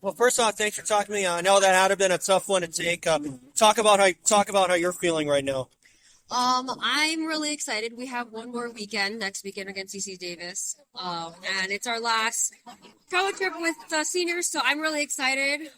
Well, first off, thanks for talking to me. I know that had been a tough one to take. Talk about how you're feeling right now. I'm really excited. We have one more weekend next weekend against UC Davis. And it's our last college trip with the seniors, so I'm really excited.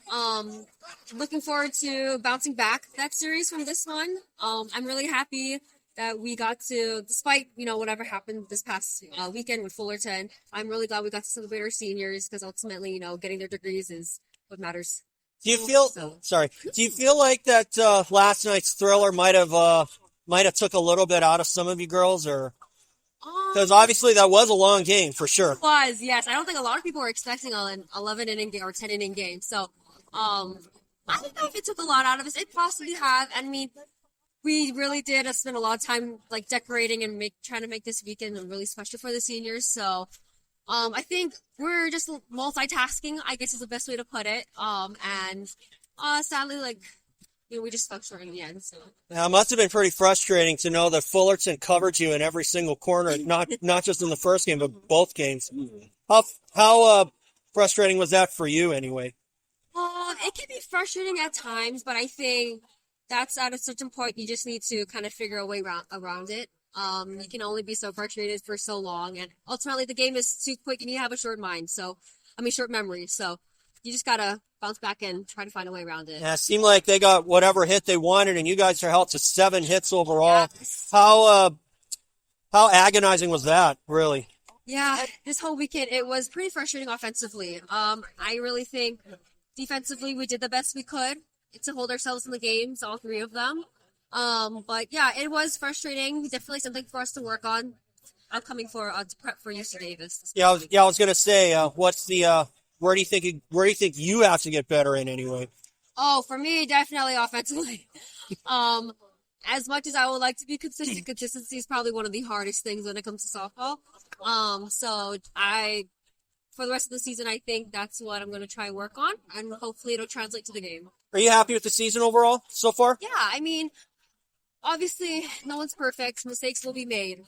Looking forward to bouncing back that series from this one. I'm really happy that we got to, despite, whatever happened this past weekend with Fullerton, I'm really glad we got to celebrate our seniors because ultimately, getting their degrees is what matters. Do you feel? So, Sorry. Do you feel like that last night's thriller might have took a little bit out of some of you girls, or because um, obviously that was a long game for sure. was, yes. I don't think a lot of people were expecting an 11 inning game or 10 inning game. So, I don't know if it took a lot out of us. It possibly have. I mean, we really did spend a lot of time like decorating and trying to make this weekend really special for the seniors. So, I think we're just multitasking, I guess is the best way to put it. And sadly, we just fell short in the end. So. Now, it must have been pretty frustrating to know that Fullerton covered you in every single corner, not just in the first game, but both games. How frustrating was that for you, anyway? It can be frustrating at times, but I think that's at a certain point you just need to kind of figure a way around it. You can only be so frustrated for so long, and ultimately the game is too quick, and you have a short mind. Short memory. So you just gotta bounce back and try to find a way around it. Yeah, it seemed like they got whatever hit they wanted, and you guys are held to 7 hits overall. Yes. How agonizing was that, really? Yeah, this whole weekend it was pretty frustrating offensively. I really think defensively we did the best we could to hold ourselves in the games, all three of them. But yeah, it was frustrating. Definitely something for us to work on upcoming for to prep for UC Davis. I was gonna say, what's the where do you think you have to get better in anyway? Oh, for me, definitely offensively. Um, as much as I would like to be consistent, consistency is probably one of the hardest things when it comes to softball. For the rest of the season, I think that's what I'm going to try and work on, and hopefully it'll translate to the game. Are you happy with the season overall so far? Yeah, I mean, obviously, no one's perfect. Mistakes will be made,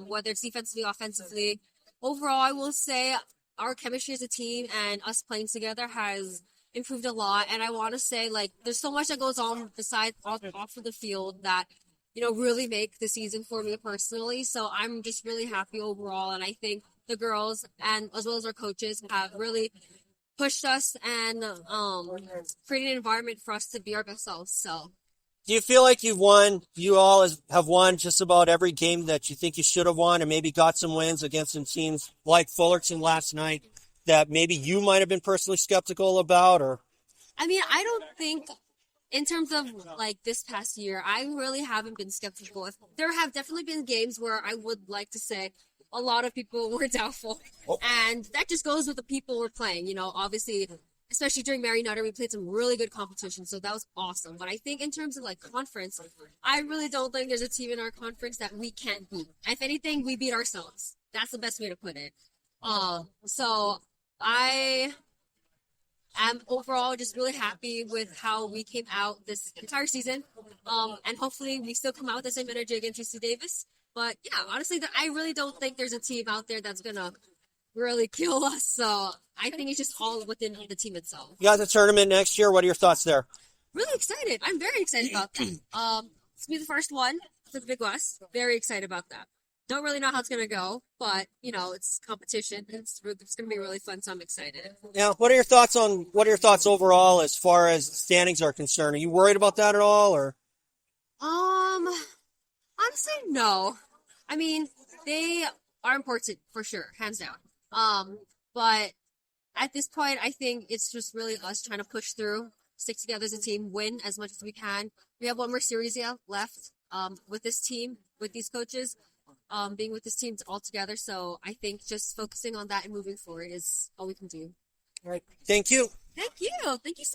whether it's defensively, offensively. Overall, I will say our chemistry as a team and us playing together has improved a lot. And I want to say, there's so much that goes on besides off of the field that, really make the season for me personally. So I'm just really happy overall. And I think the girls and as well as our coaches have really pushed us and created an environment for us to be our best selves. So. Do you feel like you have won just about every game that you think you should have won, and maybe got some wins against some teams like Fullerton last night that maybe you might have been personally skeptical about? Or I mean, I don't think in terms of this past year, I really haven't been skeptical. There have definitely been games where I would like to say a lot of people were doubtful, and that just goes with the people we're playing. Obviously, especially during Mary Nutter, we played some really good competition, so that was awesome. But I think in terms of conference, I really don't think there's a team in our conference that we can't beat. If anything, we beat ourselves. That's the best way to put it. So I am overall just really happy with how we came out this entire season. And hopefully we still come out with the same energy against UC Davis. But yeah, honestly, I really don't think there's a team out there that's gonna really kill us. So I think it's just all within the team itself. you got the tournament next year. What are your thoughts there? Really excited. I'm very excited about that. It's gonna be the first one for the Big West. Very excited about that. Don't really know how it's gonna go, but it's competition. It's gonna be really fun, so I'm excited. Now, what are your thoughts overall as far as standings are concerned? Are you worried about that at all, or? Honestly, no. I mean, they are important for sure, hands down. But at this point, I think it's just really us trying to push through, stick together as a team, win as much as we can. We have one more series left, with this team, with these coaches, being with this team all together. So I think just focusing on that and moving forward is all we can do. All right. Thank you. Thank you. Thank you so much.